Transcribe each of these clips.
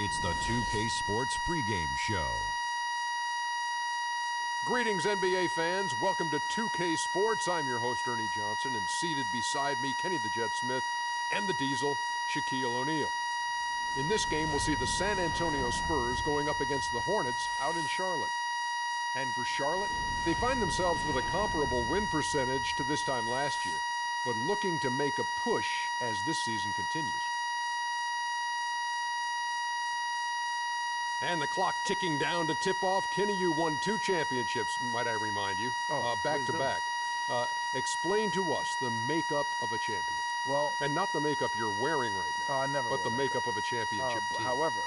It's the 2K Sports pregame show. Greetings, NBA fans. Welcome to 2K Sports. I'm your host, Ernie Johnson, and seated beside me, Kenny the Jet Smith, and the Diesel, Shaquille O'Neal. In this game, we'll see the San Antonio Spurs going up against the Hornets out in Charlotte. And for Charlotte, they find themselves with a comparable win percentage to this time last year, but looking to make a push as this season continues. And the clock ticking down to tip off. Kenny, you won 2 championships, might I remind you, back to back. Explain to us the makeup of a champion. Well, and not the makeup you're wearing right now, I never but the makeup makeup of a championship team. However,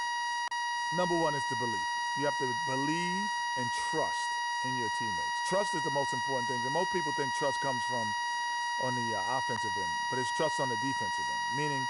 number one is the belief. You have to believe and trust in your teammates. Trust is the most important thing. And most people think trust comes from on the offensive end, but it's trust on the defensive end. Meaning,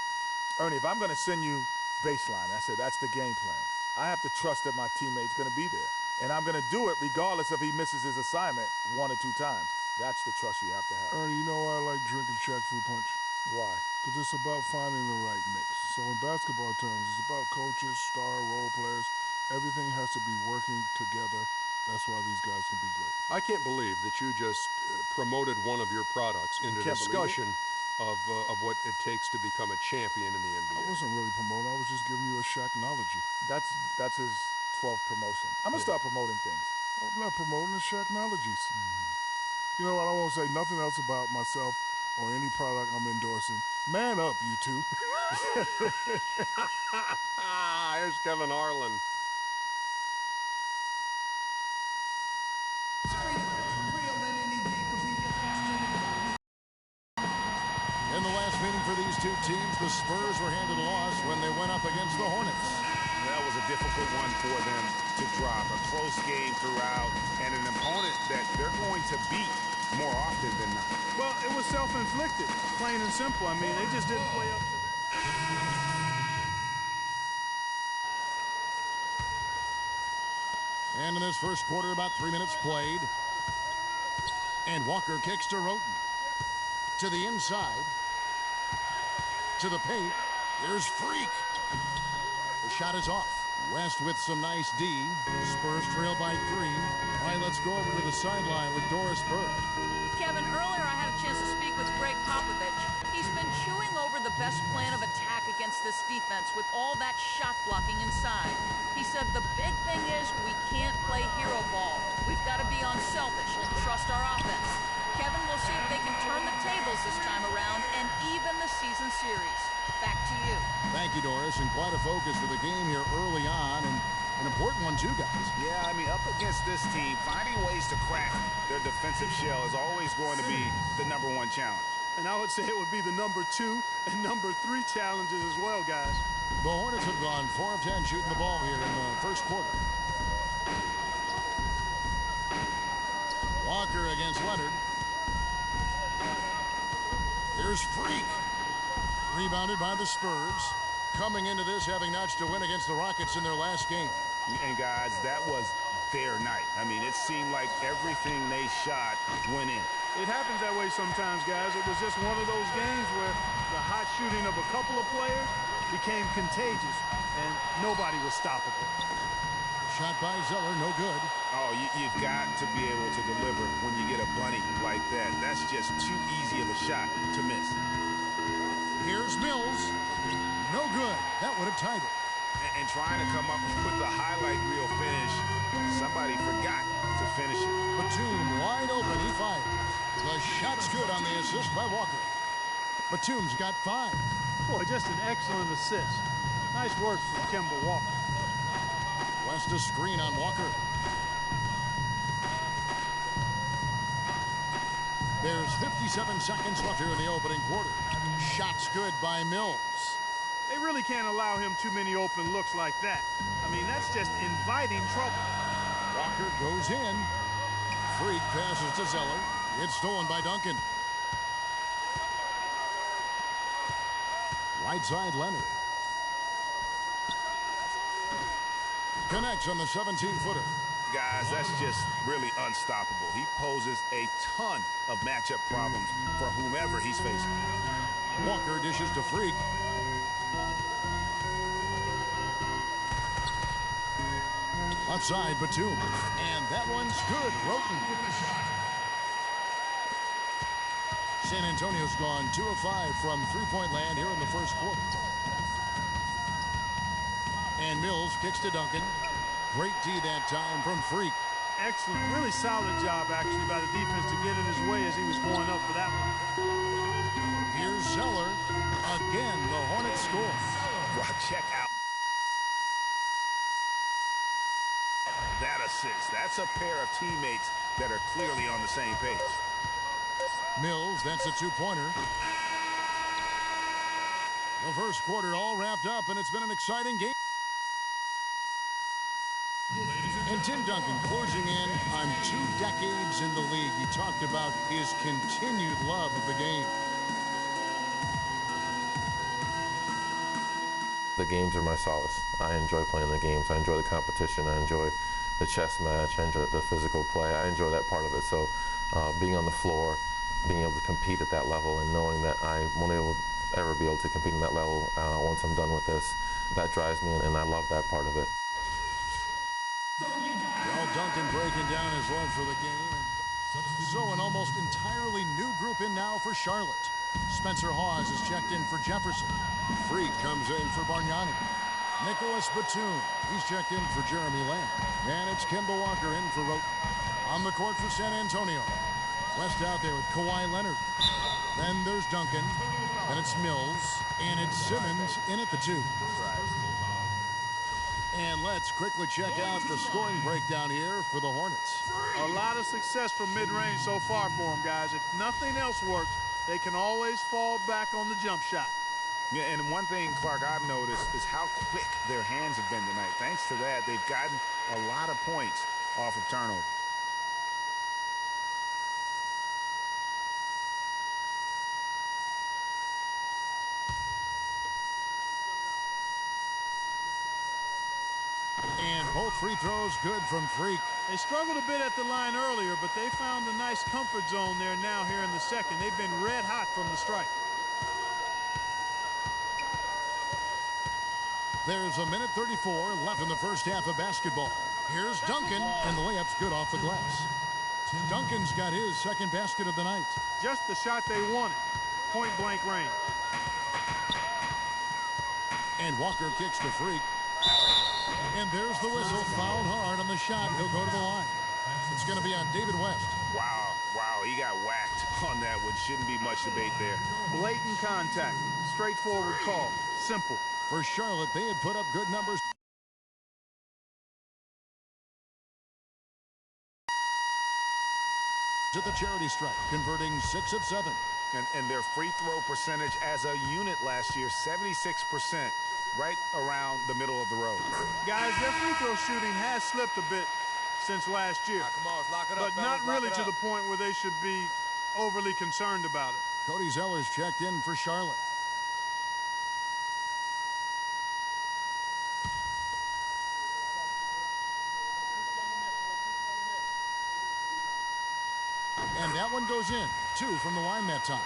Ernie, if I'm going to send you baseline, I said that's the game plan. I have to trust that my teammate's going to be there. And I'm going to do it regardless if he misses his assignment 1 or 2 times. That's the trust you have to have. Ernie, you know why I like drinking Shaq Fruit Punch? Why? Because it's about finding the right mix. So in basketball terms, it's about coaches, star role players. Everything has to be working together. That's why these guys can be great. I can't believe that you just promoted one of your products into discussion of what it takes to become a champion in the NBA. I wasn't really promoting. I was just giving you a Shaqnology. That's his 12th promotion. I'm going to start promoting things. I'm not promoting the Shaqnologies. You know what? I won't say nothing else about myself or any product I'm endorsing. Man up, you two. Here's Kevin Harlan. In the last meeting for these two teams, the Spurs were handed a loss when they went up against the Hornets. That was a difficult one for them to drop. A close game throughout, and an opponent that they're going to beat more often than not. Well, it was self-inflicted, plain and simple. I mean, they just didn't play up to that. And in this first quarter, about 3 minutes played. And Walker kicks to Roten. To the inside. To the paint. There's Freak. The shot is off. West with some nice D. Spurs trail by 3. All right, let's go over to the sideline with Doris Burke. Kevin, earlier I had a chance to speak with Greg Popovich. He's been chewing over the best plan of attack against this defense with all that shot blocking inside. He said the big thing is we can't play hero ball. We've got to be unselfish and trust our offense. Kevin, we'll see if they can turn the tables this time around and even the season series. Back to you. Thank you, Doris, and quite a focus for the game here early on, and an important one too, guys. Yeah, I mean, up against this team, finding ways to crack their defensive shell is always going to be the #1 challenge. And I would say it would be the #2 and #3 challenges as well, guys. The Hornets have gone 4 of 10 shooting the ball here in the first quarter. Walker against Leonard. Here's Freak. Rebounded by the Spurs. Coming into this having notched a win against the Rockets in their last game. And guys, that was their night. I mean, it seemed like everything they shot went in. It happens that way sometimes, guys. It was just one of those games where the hot shooting of a couple of players became contagious, and nobody was stopping it. Shot by Zeller, no good. Oh, you've got to be able to deliver when you get a bunny like that. That's just too easy of a shot to miss. Here's Mills. No good. That would have tied it. And trying to come up with the highlight reel finish, somebody forgot to finish it. Batum wide open, he fires. The shot's good on the assist by Walker. Batum's got 5. Boy, just an excellent assist. Nice work from Kemba Walker. West a screen on Walker. There's 57 seconds left here in the opening quarter. Shot's good by Mills. They really can't allow him too many open looks like that. I mean, that's just inviting trouble. Walker goes in. Freak passes to Zeller. It's stolen by Duncan. Right side, Leonard. Connects on the 17-footer. Guys, that's just really unstoppable. He poses a ton of matchup problems for whomever he's facing. Walker dishes to Freak. Outside Batum. And that one's good. Roten. San Antonio's gone 2 of 5 from three-point land here in the first quarter. And Mills kicks to Duncan. Great D that time from Freak. Excellent. Really solid job, actually, by the defense to get in his way as he was going up for that one. Here's Zeller. Again, the Hornets score. Wow, check out that assist. That's a pair of teammates that are clearly on the same page. Mills, that's a two-pointer. The first quarter all wrapped up, and it's been an exciting game. And Tim Duncan closing in on 2 decades in the league. He talked about his continued love of the game. The games are my solace. I enjoy playing the games. I enjoy the competition. I enjoy the chess match. I enjoy the physical play. I enjoy that part of it. So being on the floor, being able to compete at that level and knowing that I won't ever be able to compete at that level once I'm done with this, that drives me, and I love that part of it. Well, Duncan breaking down his love for the game. So an almost entirely new group in now for Charlotte. Spencer Hawes is checked in for Jefferson. Freak comes in for Bargnani. Nicholas Batum, he's checked in for Jeremy Lamb. And it's Kemba Walker in for Roten. On the court for San Antonio. West out there with Kawhi Leonard. Then there's Duncan. Then it's Mills. And it's Simmons in at the 2. And let's quickly check out the scoring breakdown here for the Hornets. A lot of success from mid-range so far for them, guys. If nothing else works, they can always fall back on the jump shot. Yeah, and one thing, Clark, I've noticed is how quick their hands have been tonight. Thanks to that, they've gotten a lot of points off of turnover. And both free throws good from Freak. They struggled a bit at the line earlier, but they found a nice comfort zone there now here in the second. They've been red hot from the stripe. There's a minute 34 left in the first half of basketball. Here's Duncan, and the layup's good off the glass. Duncan's got his second basket of the night. Just the shot they wanted. Point-blank range. And Walker kicks to Freak. And there's the whistle. Fouled hard on the shot. He'll go to the line. It's going to be on David West. Wow, he got whacked on that one. Shouldn't be much debate there. Blatant contact. Straightforward call. Simple. For Charlotte, they had put up good numbers. To the charity stripe, converting 6 of 7. And their free throw percentage as a unit last year, 76%. Right around the middle of the road. Guys, their free throw shooting has slipped a bit since last year. Come on, lock it up, but not really to the point where they should be overly concerned about it. Cody Zeller's checked in for Charlotte. And that one goes in. 2 from the line that time.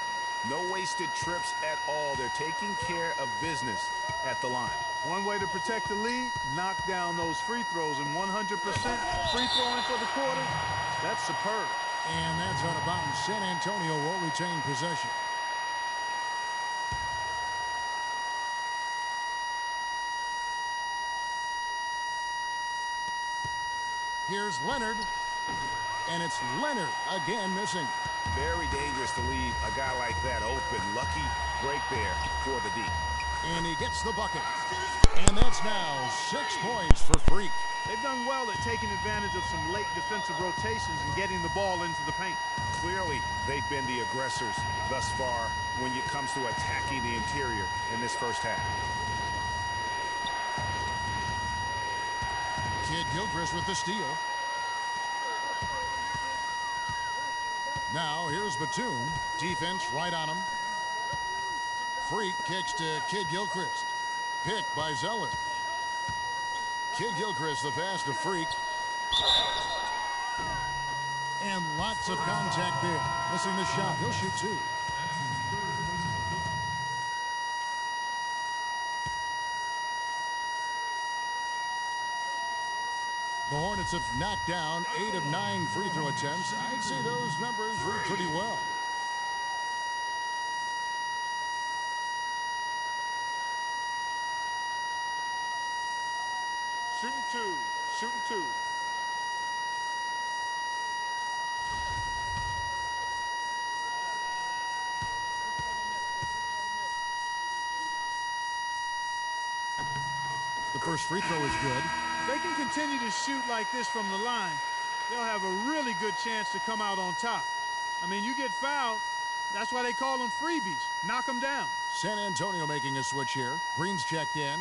No wasted trips at all. They're taking care of business at the line. One way to protect the lead, knock down those free throws. And 100% free throwing for the quarter, that's superb. And that's out of bounds. San Antonio will retain possession. Here's Leonard. And it's Leonard again missing. Very dangerous to leave a guy like that open. Lucky break there for the D. And he gets the bucket. And that's now 6 points for Freak. They've done well at taking advantage of some late defensive rotations and getting the ball into the paint. Clearly, they've been the aggressors thus far when it comes to attacking the interior in this first half. Kid Gilchrist with the steal. Now, here's Batum. Defense right on him. Freak kicks to Kid Gilchrist. Picked by Zeller. Kid Gilchrist, the pass to Freak. And lots of contact there. Missing the shot. He'll shoot 2. The Nuggets have knocked down 8 of 9 free throw attempts. I'd say those numbers read pretty well. Shooting two. Shooting two. The first free throw is good. They can continue to shoot like this from the line. They'll have a really good chance to come out on top. I mean, you get fouled. That's why they call them freebies. Knock them down. San Antonio making a switch here. Green's checked in.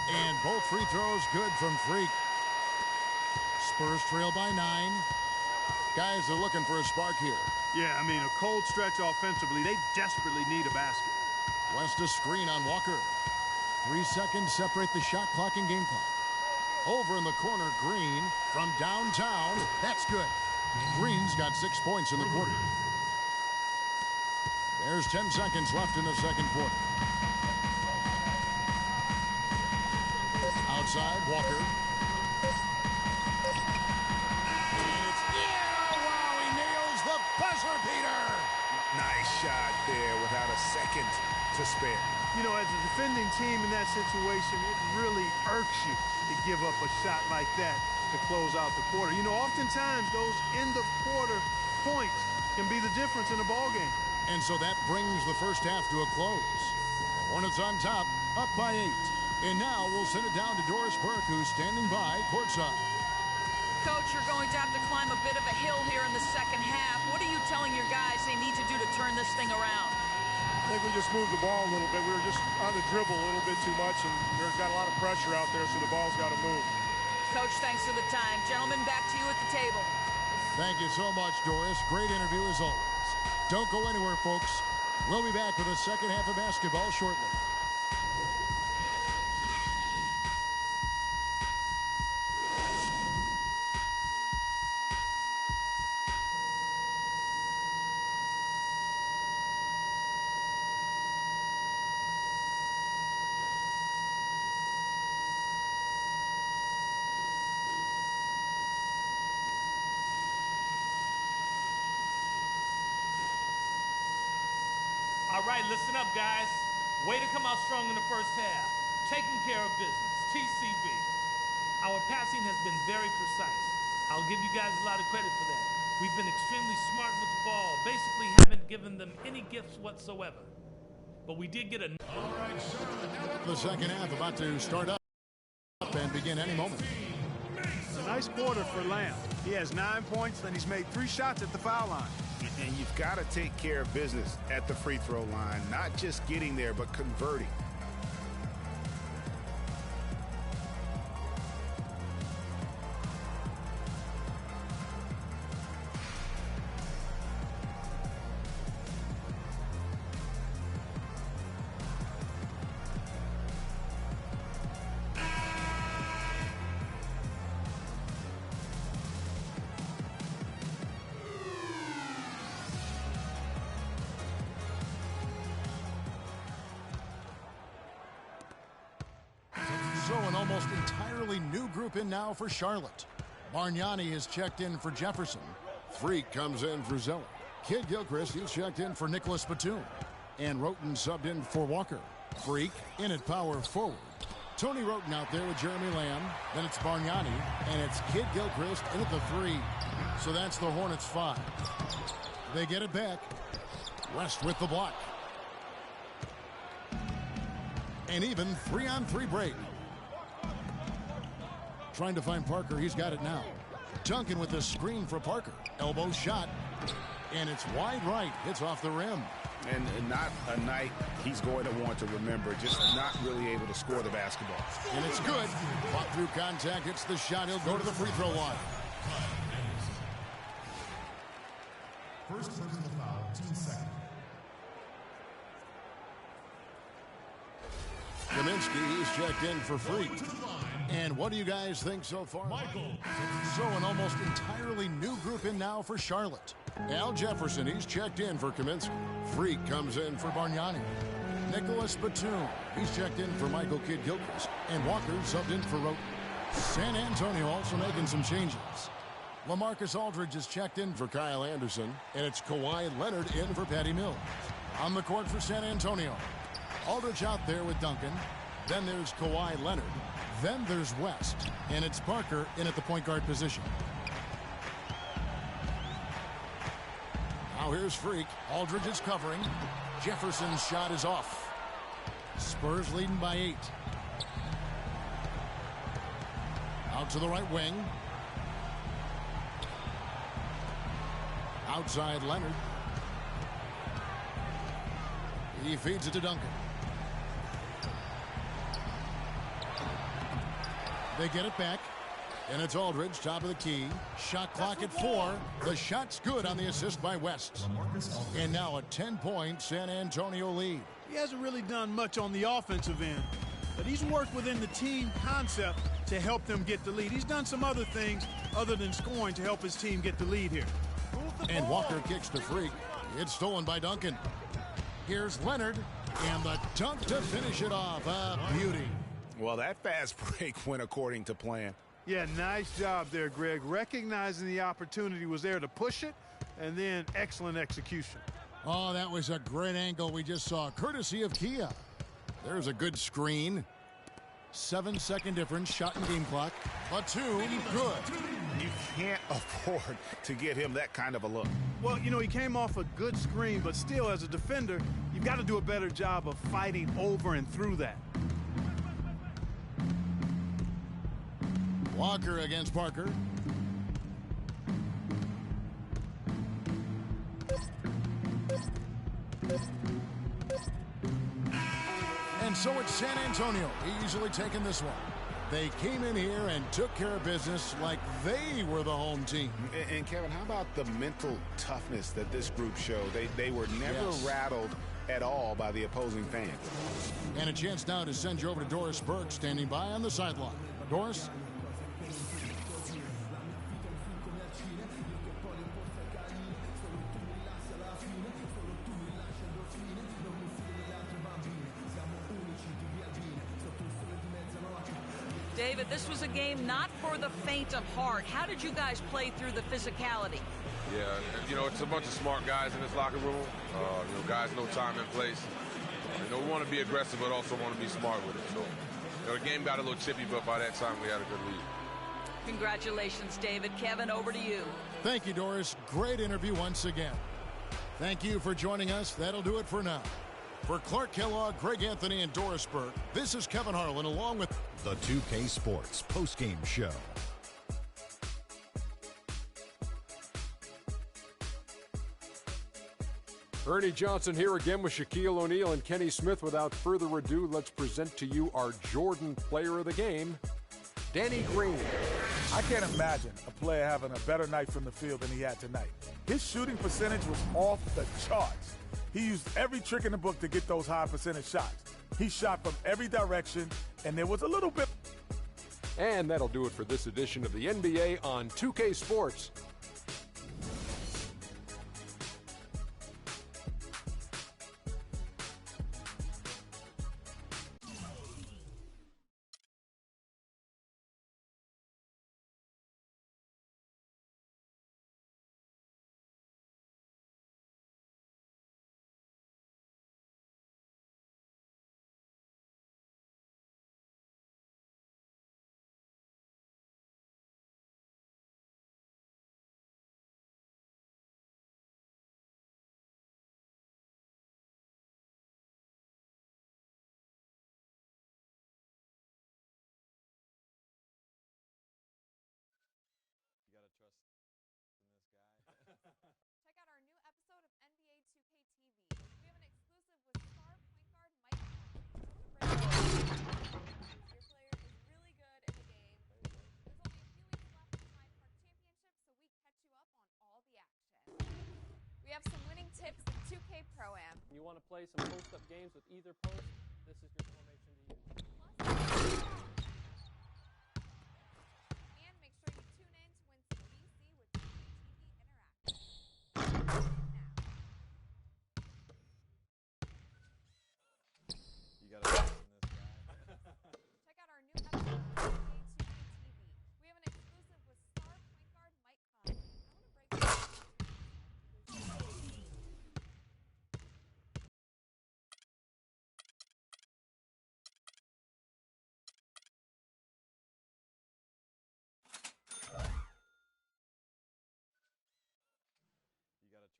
And both free throws good from Freak. Spurs trail by 9. Guys are looking for a spark here. Yeah, I mean, a cold stretch offensively. They desperately need a basket. West a screen on Walker. 3 seconds separate the shot clock and game clock. Over in the corner, Green from downtown. That's good. Green's got 6 points in the quarter. There's 10 seconds left in the second quarter. Outside, Walker. He nails the buzzer beater. Nice shot there without a second to spare. You know, as a defending team in that situation, it really irks you to give up a shot like that to close out the quarter. You know, oftentimes those end-of-quarter points can be the difference in a ball game. And so that brings the first half to a close. The Hornets on top, up by 8. And now we'll send it down to Doris Burke, who's standing by courtside. Coach, you're going to have to climb a bit of a hill here in the second half. What are you telling your guys they need to do to turn this thing around? I think we just moved the ball a little bit. We were just on the dribble a little bit too much, and there's got a lot of pressure out there, so the ball's got to move. Coach, thanks for the time. Gentlemen, back to you at the table. Thank you so much, Doris. Great interview as always. Don't go anywhere, folks. We'll be back with the second half of basketball shortly. All right, listen up, guys. Way to come out strong in the first half. Taking care of business. TCB. Our passing has been very precise. I'll give you guys a lot of credit for that. We've been extremely smart with the ball. Basically haven't given them any gifts whatsoever. But we did get a... All right, sir. The second half about to start up and begin any moment. A nice quarter for Lamb. He has 9 points, and he's made 3 shots at the foul line. And you've got to take care of business at the free throw line, not just getting there, but converting. So an almost entirely new group in now for Charlotte. Bargnani is checked in for Jefferson. Freak comes in for Zeller. Kid Gilchrist is checked in for Nicholas Batum. And Roten subbed in for Walker. Freak in at power forward. Tony Roten out there with Jeremy Lamb. Then it's Bargnani. And it's Kid Gilchrist in at the 3. So that's the Hornets 5. They get it back. West with the block. An even 3-on-3 break. Trying to find Parker. He's got it now. Duncan with the screen for Parker. Elbow shot. And it's wide right. Hits off the rim. And not a night he's going to want to remember. Just not really able to score the basketball. And it's good. Fought through contact. Hits the shot. He'll go to the free throw line. First personal foul, 2 seconds. Kaminsky is checked in for Freak. And what do you guys think so far? Michael. So an almost entirely new group in now for Charlotte. Al Jefferson, he's checked in for Kaminsky. Freak comes in for Bargnani. Nicholas Batum, he's checked in for Michael Kidd-Gilchrist. And Walker subbed in for Roten. San Antonio also making some changes. LaMarcus Aldridge is checked in for Kyle Anderson. And it's Kawhi Leonard in for Patty Mills. On the court for San Antonio. Aldridge out there with Duncan. Then there's Kawhi Leonard. Then there's West. And it's Parker in at the point guard position. Now here's Freak. Aldridge is covering. Jefferson's shot is off. Spurs leading by 8. Out to the right wing. Outside Leonard. He feeds it to Duncan. They get it back. And it's Aldridge, top of the key. Shot clock at 4. The shot's good on the assist by West. And now a 10-point San Antonio lead. He hasn't really done much on the offensive end, but he's worked within the team concept to help them get the lead. He's done some other things other than scoring to help his team get the lead here. And Walker kicks to Freak. It's stolen by Duncan. Here's Leonard, and the dunk to finish it off. A beauty. Well, that fast break went according to plan. Yeah, nice job there, Greg. Recognizing the opportunity was there to push it, and then excellent execution. Oh, that was a great angle we just saw, courtesy of Kia. There's a good screen. 7-second difference, shot and game clock. Batum, good. You can't afford to get him that kind of a look. Well, you know, he came off a good screen, but still, as a defender, you've got to do a better job of fighting over and through that. Walker against Parker. And so it's San Antonio easily taking this one. They came in here and took care of business like they were the home team. And Kevin, how about the mental toughness that this group showed? They were never rattled at all by the opposing fans. And a chance now to send you over to Doris Burke, standing by on the sideline. Doris? David, this was a game not for the faint of heart. How did you guys play through the physicality? Yeah, you know, it's a bunch of smart guys in this locker room. You know, guys know time and place. You know, we want to be aggressive, but also want to be smart with it. So, you know, the game got a little chippy, but by that time we had a good lead. Congratulations, David. Kevin, over to you. Thank you, Doris. Great interview once again. Thank you for joining us. That'll do it for now. For Clark Kellogg, Greg Anthony, and Doris Burke, this is Kevin Harlan along with the 2K Sports postgame show. Ernie Johnson here again with Shaquille O'Neal and Kenny Smith. Without further ado, let's present to you our Jordan Player of the Game, Danny Green. I can't imagine a player having a better night from the field than he had tonight. His shooting percentage was off the charts. He used every trick in the book to get those high percentage shots. He shot from every direction, and there was a little bit. And that'll do it for this edition of the NBA on 2K Sports. Check out our new episode of NBA 2K TV. We have an exclusive with star point guard Mike. Your player is really good in the game. There's only a few weeks left in the Hyde Park Championship, so we catch you up on all the action. We have some winning tips in 2K Pro-Am. You want to play some post-up games with either post? This is your formation to use.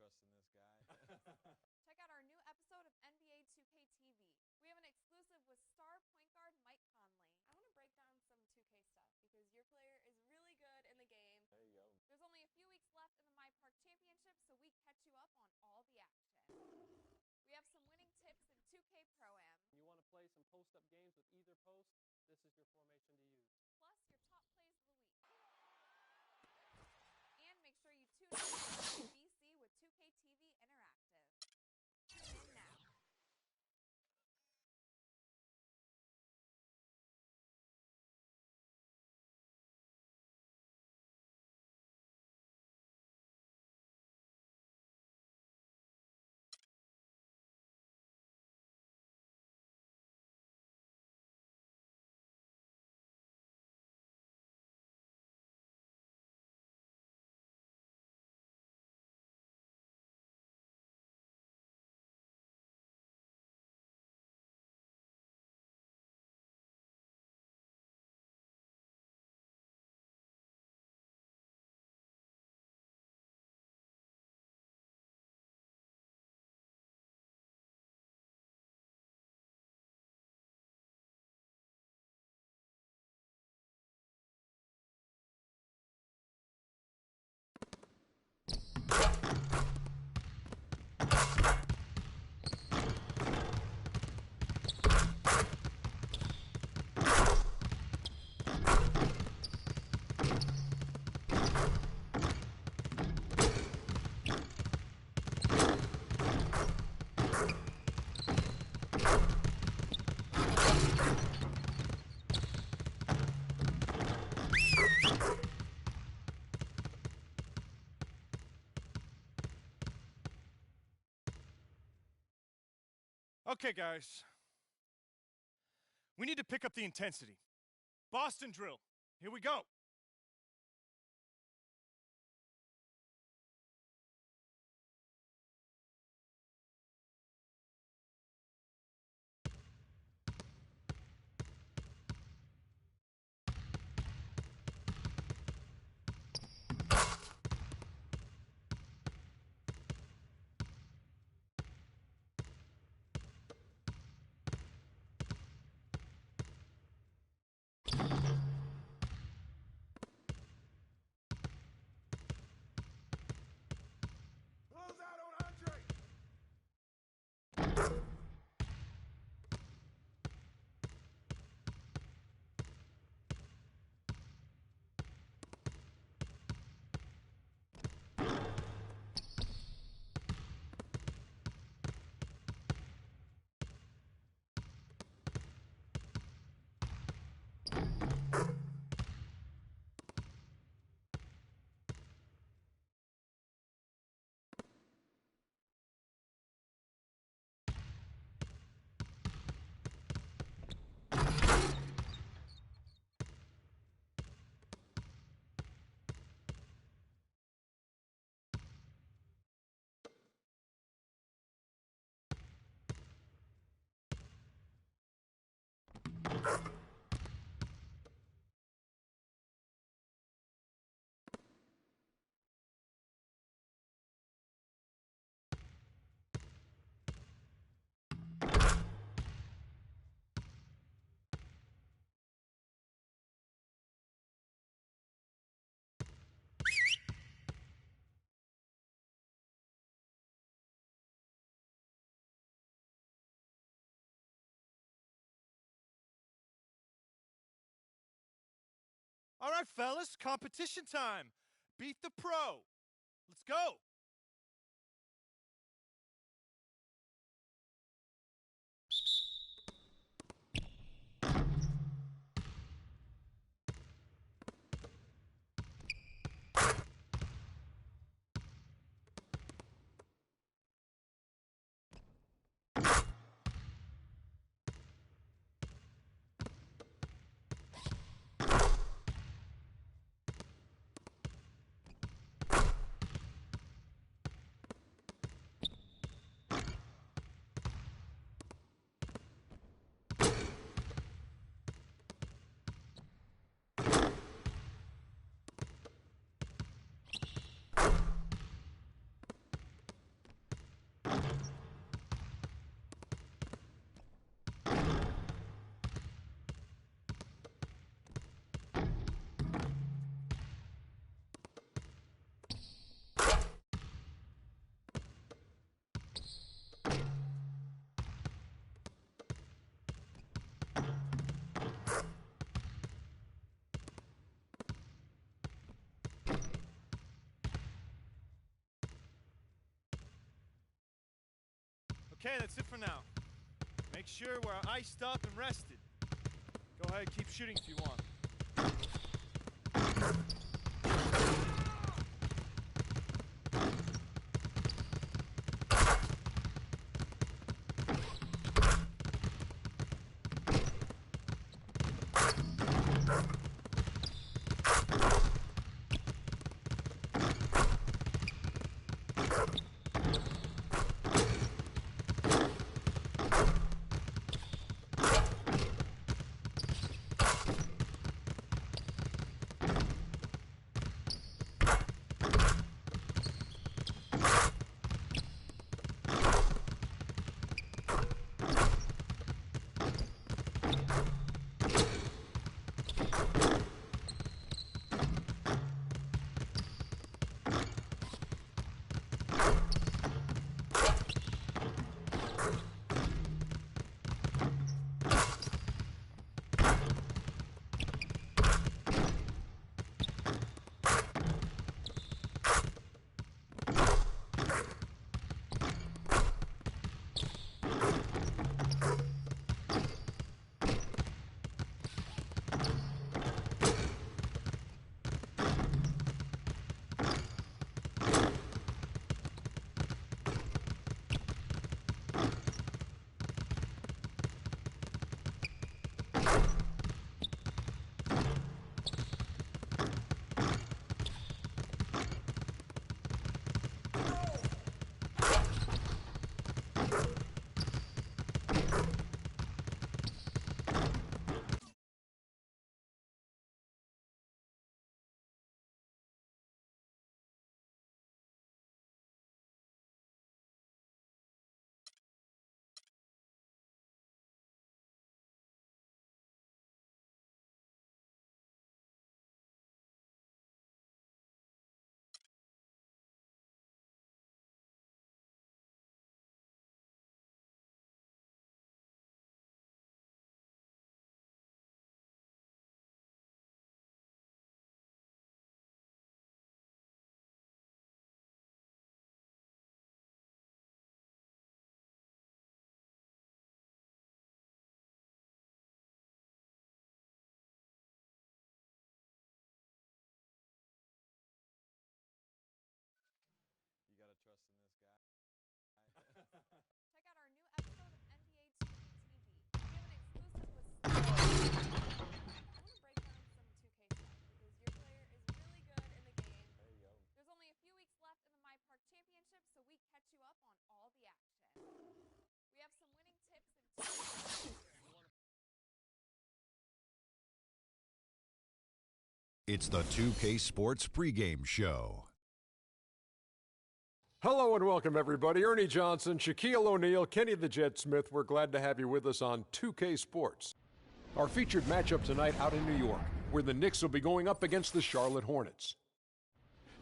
trust in this guy. Check out our new episode of NBA 2K TV. We have an exclusive with star point guard Mike Conley. I want to break down some 2K stuff because your player is really good in the game. There you go. There's only a few weeks left in the My Park Championship, so we catch you up on all the action. We have some winning tips in 2K Pro-Am. You want to play some post-up games with either post, this is your formation to use. Plus your top plays of the week. And make sure you tune in to BC with 2K TV Interactive. Tune in now. Okay, guys. We need to pick up the intensity. Boston drill. Here we go. Close out on Andre. All right, fellas, competition time. Beat the pro. Let's go. Okay, that's it for now. Make sure we're iced up and rested. Go ahead, keep shooting if you want. Check out our new episode of NBA 2K TV. We have an exclusive with I want to break down some 2K stuff because your player is really good in the game. There you go. There's only a few weeks left in the My Park Championship, so we catch you up on all the action. We have some winning tips and It's the 2K Sports pregame show. Hello and welcome, everybody. Ernie Johnson, Shaquille O'Neal, Kenny the Jet Smith. We're glad to have you with us on 2K Sports. Our featured matchup tonight out in New York, where the Knicks will be going up against the Charlotte Hornets.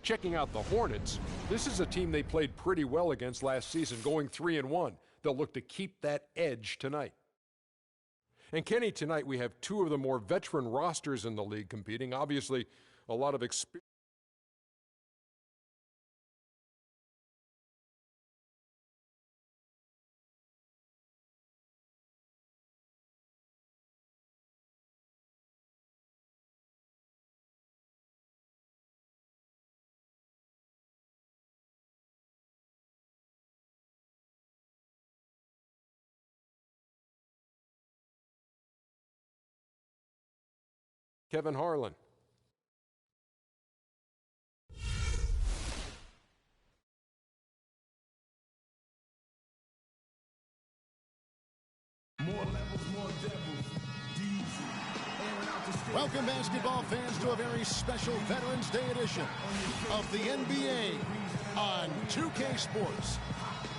Checking out the Hornets, this is a team they played pretty well against last season, going 3-1. They'll look to keep that edge tonight. And Kenny, tonight we have two of the more veteran rosters in the league competing. Obviously, a lot of experience. Kevin Harlan. Welcome, basketball fans, to a very special Veterans Day edition of the NBA on 2K Sports.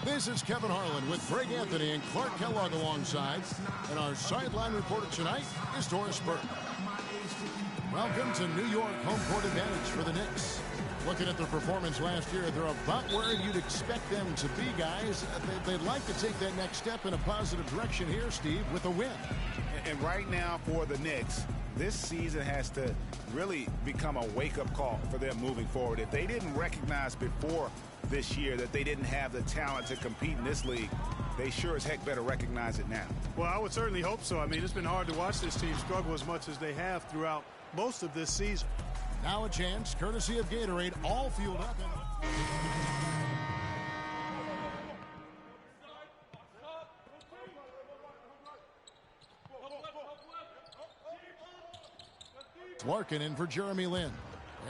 This is Kevin Harlan with Greg Anthony and Clark Kellogg alongside, and our sideline reporter tonight is Doris Burke. Welcome to New York, home court advantage for the Knicks. Looking at their performance last year, they're about where you'd expect them to be, guys. They'd like to take that next step in a positive direction here, Steve, with a win. And right now for the Knicks, this season has to really become a wake-up call for them moving forward. If they didn't recognize before this year that they didn't have the talent to compete in this league, they sure as heck better recognize it now. Well, I would certainly hope so. I mean, it's been hard to watch this team struggle as much as they have throughout most of this season. Now a chance, courtesy of Gatorade, all fueled up. Larkin in for Jeremy Lin.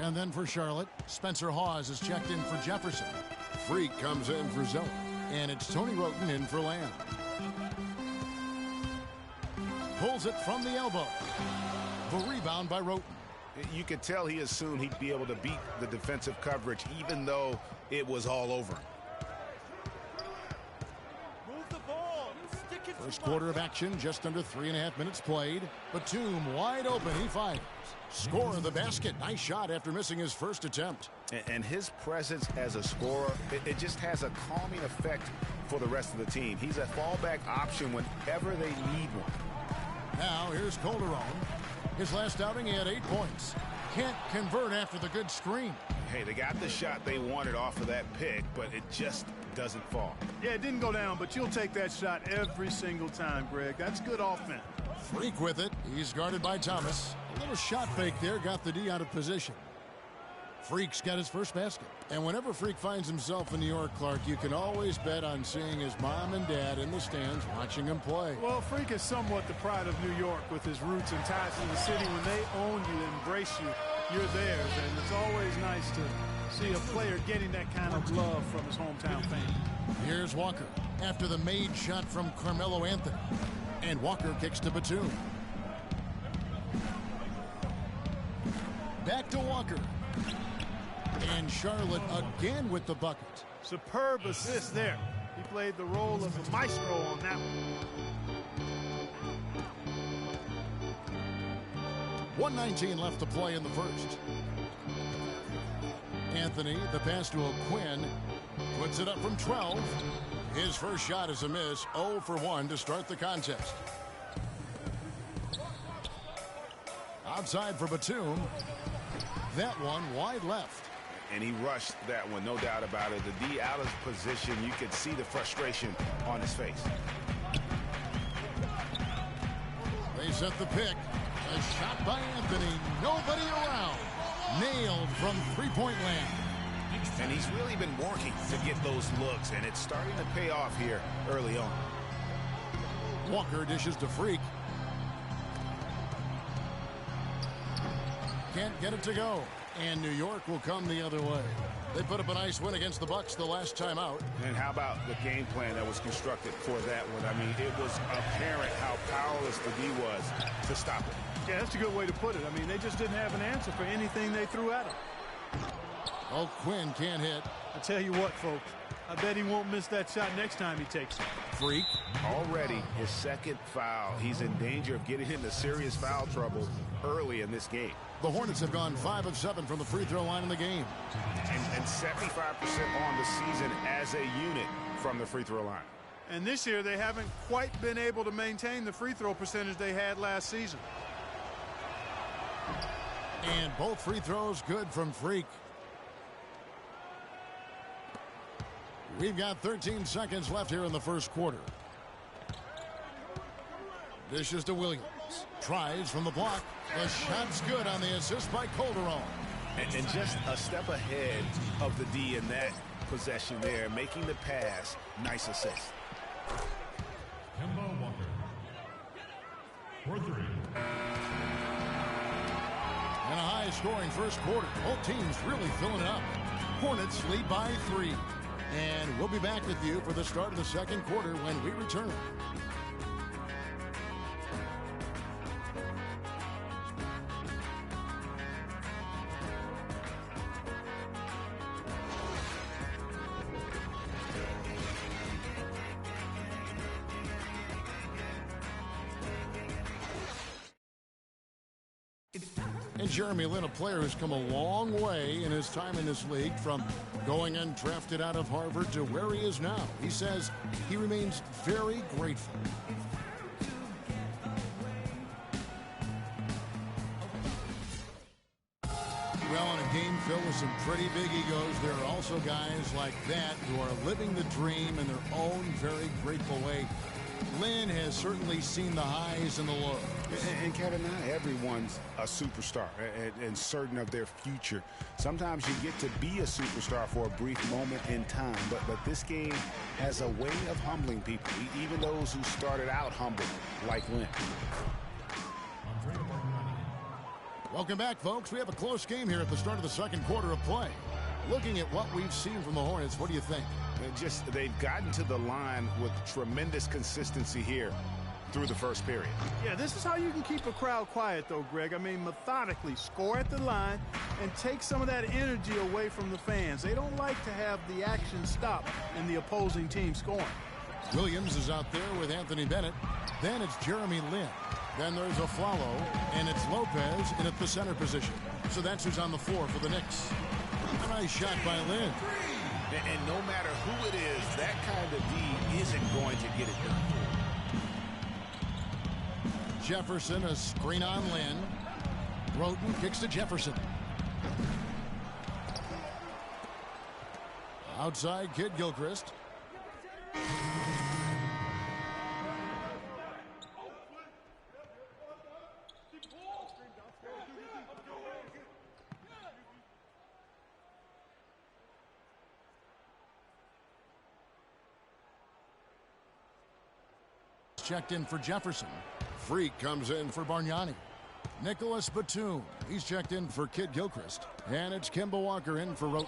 And then for Charlotte, Spencer Hawes is checked in for Jefferson. Freak comes in for Zoe. And it's Tony Roten in for Lamb. Pulls it from the elbow. The rebound by Roten. You could tell he assumed he'd be able to beat the defensive coverage even though it was all over him. First quarter of action, just under 3.5 minutes played. Batum wide open, he fires. Score of the basket. Nice shot after missing his first attempt. And his presence as a scorer, it just has a calming effect for the rest of the team. He's a fallback option whenever they need one. Now here's Calderon. His last outing, he had 8 points. Can't convert after the good screen. Hey, they got the shot they wanted off of that pick, but it just doesn't fall. Yeah, it didn't go down, but you'll take that shot every single time, Greg. That's good offense. Freak with it. He's guarded by Thomas. A little shot fake there got the D out of position. Freak's got his first basket. And whenever Freak finds himself in New York, Clark, you can always bet on seeing his mom and dad in the stands watching him play. Well, Freak is somewhat the pride of New York with his roots and ties to the city. When they own you, embrace you, you're theirs. And it's always nice to see a player getting that kind of love from his hometown fans. Here's Walker after the made shot from Carmelo Anthony. And Walker kicks to Batum. Back to Walker. And Charlotte again with the bucket. Superb assist there. He played the role of the maestro on that one. 1:19 left to play in the first. Anthony, the pass to O'Quinn, puts it up from 12. His first shot is a miss, 0 for 1 to start the contest. Outside for Batum. That one wide left. And he rushed that one, no doubt about it. The D out of position, you could see the frustration on his face. They set the pick. A shot by Anthony. Nobody around. Nailed from three-point land. And he's really been working to get those looks, and it's starting to pay off here early on. Walker dishes to Freak. Can't get it to go. And New York will come the other way. They put up a nice win against the Bucks the last time out. And how about the game plan that was constructed for that one? I mean, it was apparent how powerless the D was to stop it. Yeah, that's a good way to put it. I mean, they just didn't have an answer for anything they threw at him. Quinn can't hit. I tell you what, folks, I bet he won't miss that shot next time he takes it. Freak. Already his second foul. He's in danger of getting into serious foul trouble early in this game. The Hornets have gone 5 of 7 from the free throw line in the game. And 75% on the season as a unit from the free throw line. And this year they haven't quite been able to maintain the free throw percentage they had last season. And both free throws good from Freak. We've got 13 seconds left here in the first quarter. Dishes to Williams. Tries from the block. The shot's good on the assist by Calderon. And just a step ahead of the D in that possession there, making the pass. Nice assist. Kemba Walker. For 3. And a high-scoring first quarter. Both teams really filling it up. Hornets lead by 3. And we'll be back with you for the start of the second quarter when we return. And Jeremy Lin, a player who's come a long way in his time in this league, from going undrafted out of Harvard to where he is now. He says he remains very grateful. Well, in a game filled with some pretty big egos, there are also guys like that who are living the dream in their own very grateful way. Lynn has certainly seen the highs and the lows. And Kevin, not everyone's a superstar and certain of their future. Sometimes you get to be a superstar for a brief moment in time, but this game has a way of humbling people, even those who started out humble, like Lynn. Welcome back, folks. We have a close game here at the start of the second quarter of play. Looking at what we've seen from the Hornets, what do you think? They've gotten to the line with tremendous consistency here through the first period. Yeah, this is how you can keep a crowd quiet, though, Greg. I mean, methodically score at the line and take some of that energy away from the fans. They don't like to have the action stop and the opposing team scoring. Williams is out there with Anthony Bennett. Then it's Jeremy Lin. Then there's Aflalo, and it's Lopez in at the center position. So that's who's on the floor for the Knicks. A nice shot by Lin. And no matter who it is, that kind of D isn't going to get it done. Jefferson, a screen on Lin. Roten kicks to Jefferson. Outside, Kid Gilchrist. Checked in for Jefferson. Freak comes in for Bargnani. Nicholas Batum. He's checked in for Kid Gilchrist. And it's Kemba Walker in for Roten.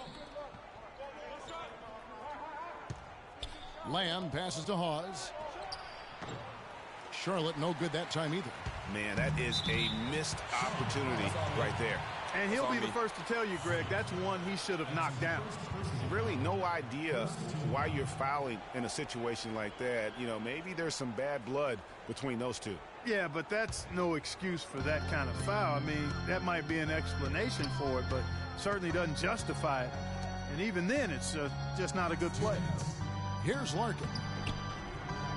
Lamb passes to Hawes. Charlotte no good that time either. Man, that is a missed opportunity right there. And he'll be the first to tell you, Greg, that's one he should have knocked down. Really no idea why you're fouling in a situation like that. You know, maybe there's some bad blood between those two. Yeah, but that's no excuse for that kind of foul. I mean, that might be an explanation for it, but certainly doesn't justify it. And even then, it's just not a good play. Here's Larkin.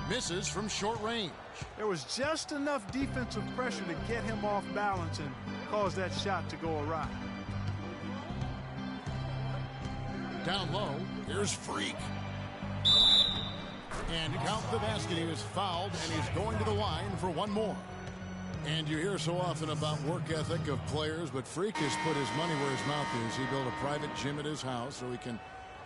Misses from short range. There was just enough defensive pressure to get him off balance and cause that shot to go awry. Down low, here's Freak. And count the basket. He was fouled, and he's going to the line for one more. And you hear so often about work ethic of players, but Freak has put his money where his mouth is. He built a private gym at his house so he can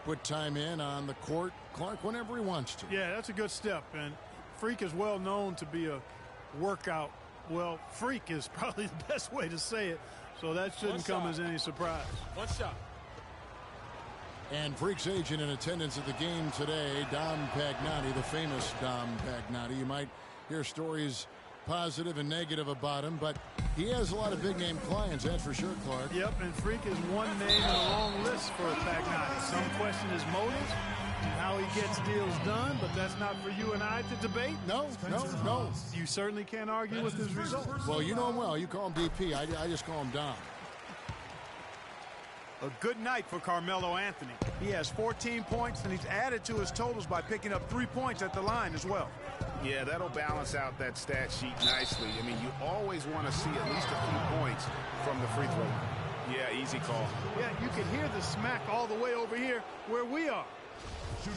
put time in on the court, Clark, whenever he wants to. Yeah, that's a good step. And Freak is well known to be a workout. Well, freak is probably the best way to say it. So that shouldn't come as any surprise. One shot. And Freak's agent in attendance at the game today, Dom Pagnotti, the famous Dom Pagnotti. You might hear stories positive and negative about him, but he has a lot of big-name clients, that's for sure, Clark. Yep, and Freak is one name in a long list for Pagnotti. Some question his motives and how he gets deals done, but that's not for you and I to debate. No. You certainly can't argue with his results. Well, you know him well. You call him DP. I just call him Dom. A good night for Carmelo Anthony. He has 14 points, and he's added to his totals by picking up 3 points at the line as well. Yeah, that'll balance out that stat sheet nicely. I mean, you always want to see at least a few points from the free throw line. Yeah, easy call. Yeah, you can hear the smack all the way over here where we are.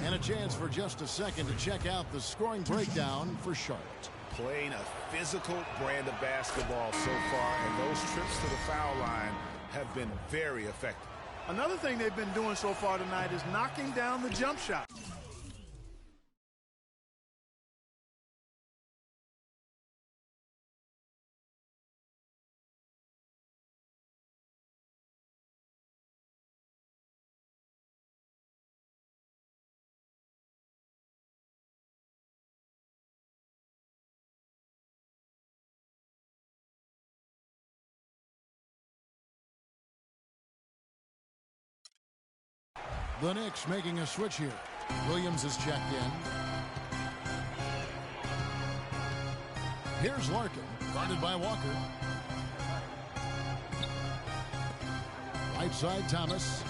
And a chance for just a second to check out the scoring breakdown for Charlotte. Playing a physical brand of basketball so far, and those trips to the foul line have been very effective. Another thing they've been doing so far tonight is knocking down the jump shot. The Knicks making a switch here. Williams is checked in. Here's Larkin, guarded by Walker. Right side, Thomas.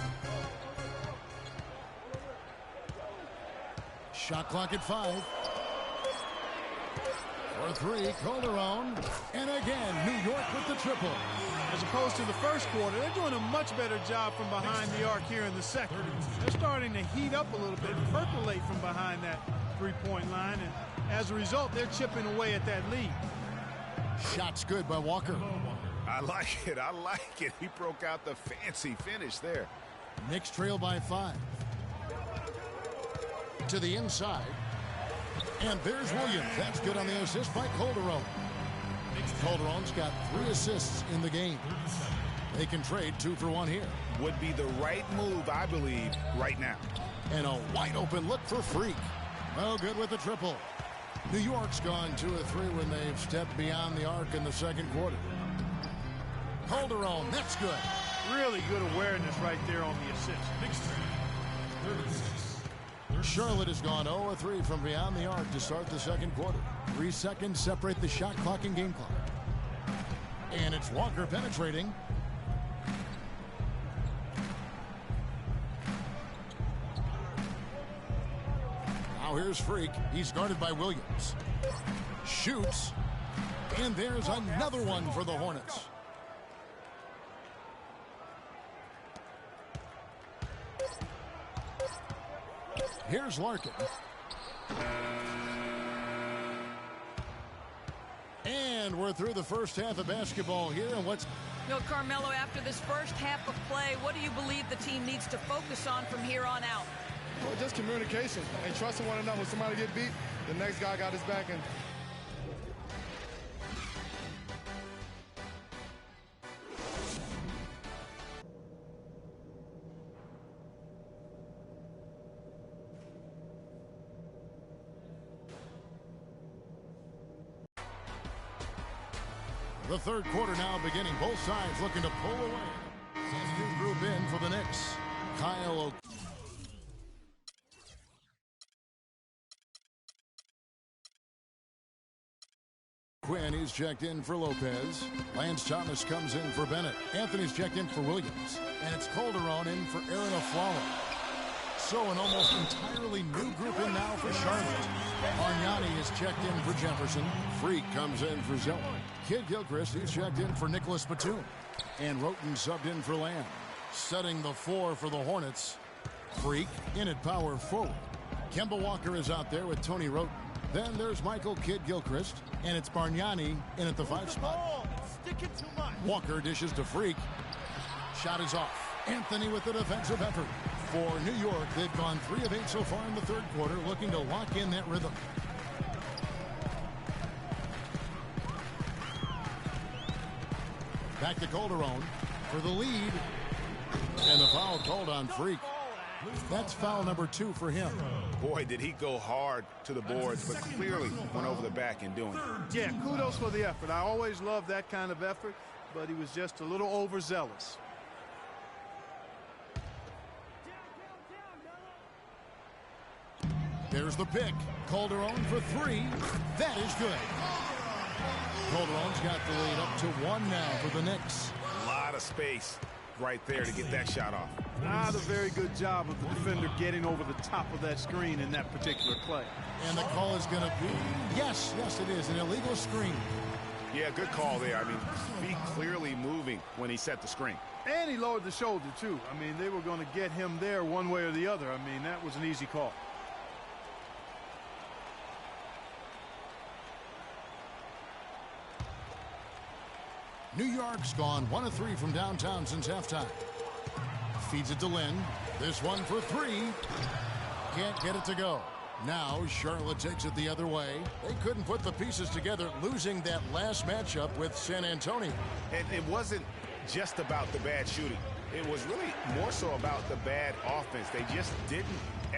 Shot clock at 5. For 3, Calderon. And again, New York with the triple. As opposed to the first quarter, they're doing a much better job from behind the arc here in the second. They're starting to heat up a little bit, percolate from behind that three-point line, and as a result, they're chipping away at that lead. Shot's good by Walker. I like it. I like it. He broke out the fancy finish there. Knicks trail by 5. To the inside. And there's Williams. That's good on the assist by Calderon. Calderon's got 3 assists in the game. They can trade 2 for 1 here. Would be the right move, I believe, right now. And a wide open look for Freak. No good with the triple. New York's gone 2 of 3 when they've stepped beyond the arc in the second quarter. Calderon, that's good. Really good awareness right there on the assist. Charlotte has gone 0 of 3 from beyond the arc to start the second quarter. 3 seconds separate the shot clock and game clock. And it's Walker penetrating. Now here's Freak. He's guarded by Williams. Shoots. And there's another one for the Hornets. Here's Larkin. And we're through the first half of basketball here. And what's... You know, Carmelo, after this first half of play, what do you believe the team needs to focus on from here on out? Well, just communication and trusting one another. When somebody get beat, the next guy got his back. And the third quarter now beginning. Both sides looking to pull away. New group in for the Knicks. Kyle Quinn, he's checked in for Lopez. Lance Thomas comes in for Bennett. Anthony's checked in for Williams. And it's Calderon in for Aaron Aflalo. So an almost entirely new group in now for Charlotte. Argnani is checked in for Jefferson. Freak comes in for Zeller. Kid Gilchrist, he's checked in for Nicholas Batum. And Roten subbed in for Lamb. Setting the 4 for the Hornets. Freak in at power forward. Kemba Walker is out there with Tony Roten. Then there's Michael Kid Gilchrist. And it's Bargnani in at the 5 spot. Stick it too much. Walker dishes to Freak. Shot is off. Anthony with the defensive effort. For New York, they've gone 3 of 8 so far in the third quarter, looking to lock in that rhythm. Back to Calderon for the lead. And the foul called on Freak. That's foul number 2 for him. Boy, did he go hard to the boards, but clearly went over the back in doing it. Yeah, kudos for the effort. I always love that kind of effort, but he was just a little overzealous. There's the pick. Calderon for 3. That is good. Calderon's got the lead up to 1 now for the Knicks. A lot of space right there to get that shot off. Not a very good job of the defender getting over the top of that screen in that particular play. And the call is going to be, yes, it is, an illegal screen. Yeah, good call there. I mean, feet clearly moving when he set the screen. And he lowered the shoulder, too. I mean, they were going to get him there one way or the other. I mean, that was an easy call. New York's gone 1 of 3 from downtown since halftime. Feeds it to Lynn. This one for 3. Can't get it to go. Now Charlotte takes it the other way. They couldn't put the pieces together, losing that last matchup with San Antonio. And it wasn't just about the bad shooting. It was really more so about the bad offense. They just didn't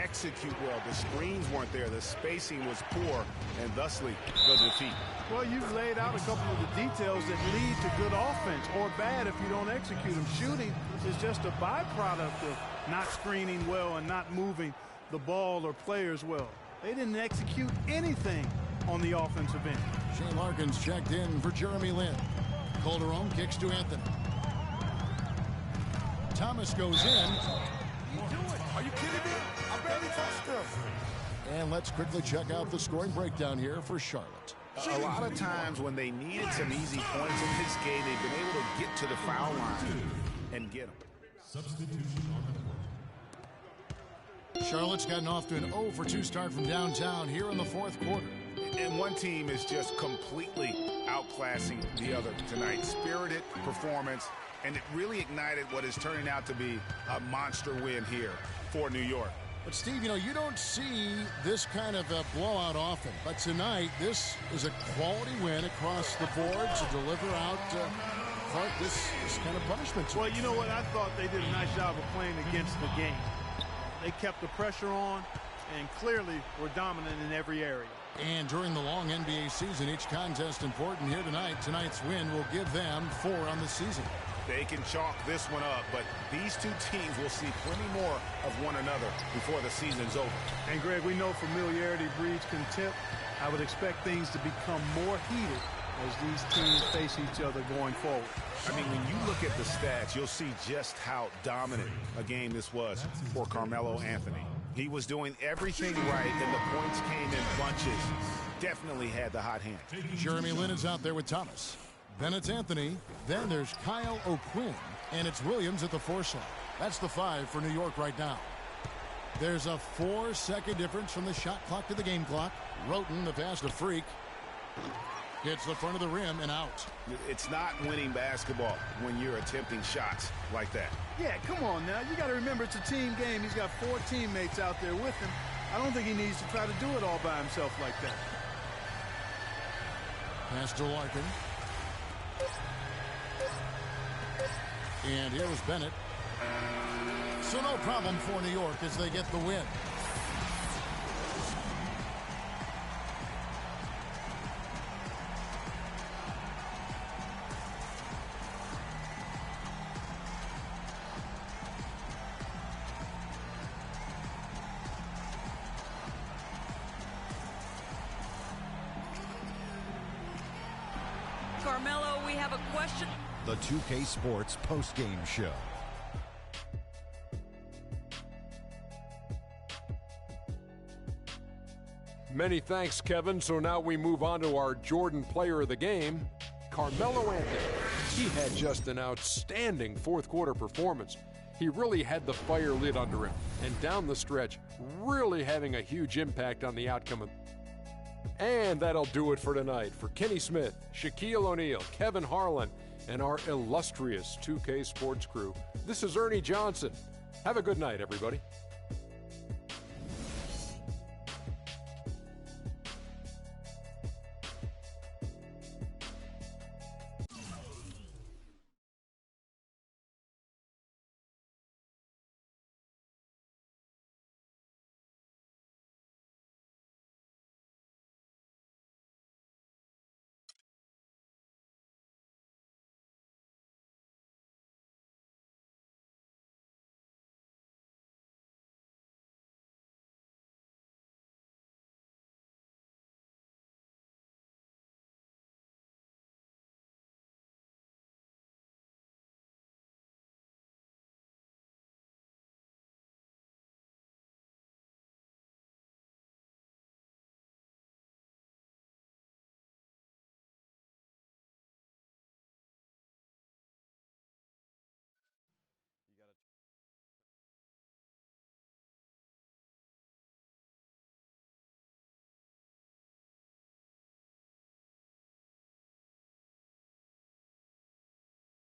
execute well. The screens weren't there. The spacing was poor, and thusly go to defeat. Well, you've laid out a couple of the details that lead to good offense or bad if you don't execute them. Shooting is just a byproduct of not screening well and not moving the ball or players well. They didn't execute anything on the offensive end. Shane Larkin's checked in for Jeremy Lin. Calderon kicks to Anthony. Thomas goes in. Are you kidding me? I barely touched him. And let's quickly check out the scoring breakdown here for Charlotte. A lot of times when they needed some easy points in this game, they've been able to get to the foul line and get them. Substitution on the court. Charlotte's gotten off to an 0 for 2 start from downtown here in the fourth quarter. And one team is just completely outclassing the other tonight. Spirited performance, and it really ignited what is turning out to be a monster win here for New York. But, Steve, you don't see this kind of a blowout often. But tonight, this is a quality win across the board to deliver out this kind of punishment. Well, you know what? I thought they did a nice job of playing against the game. They kept the pressure on and clearly were dominant in every area. And during the long NBA season, each contest important here tonight. Tonight's win will give them 4 on the season. They can chalk this one up, but these two teams will see plenty more of one another before the season's over. And, Greg, we know familiarity breeds contempt. I would expect things to become more heated as these teams face each other going forward. I mean, when you look at the stats, you'll see just how dominant a game this was for Carmelo Anthony. He was doing everything right, and the points came in bunches. Definitely had the hot hand. Jeremy Lin is out there with Thomas. Then it's Anthony. Then there's Kyle O'Quinn. And it's Williams at the 4 slot. That's the 5 for New York right now. There's a 4-second difference from the shot clock to the game clock. Roten, the pass to Freak. Hits the front of the rim and out. It's not winning basketball when you're attempting shots like that. Yeah, come on now. You got to remember it's a team game. He's got 4 teammates out there with him. I don't think he needs to try to do it all by himself like that. Pass to Larkin. And here is Bennett. So no problem for New York as they get the win. Carmelo, we have a question. The 2K Sports postgame show. Many thanks, Kevin. So now we move on to our Jordan player of the game, Carmelo Anthony. He had just an outstanding fourth quarter performance. He really had the fire lit under him, and down the stretch, really having a huge impact on the outcome. And that'll do it for tonight. For Kenny Smith, Shaquille O'Neal, Kevin Harlan, and our illustrious 2K Sports crew, this is Ernie Johnson. Have a good night, everybody.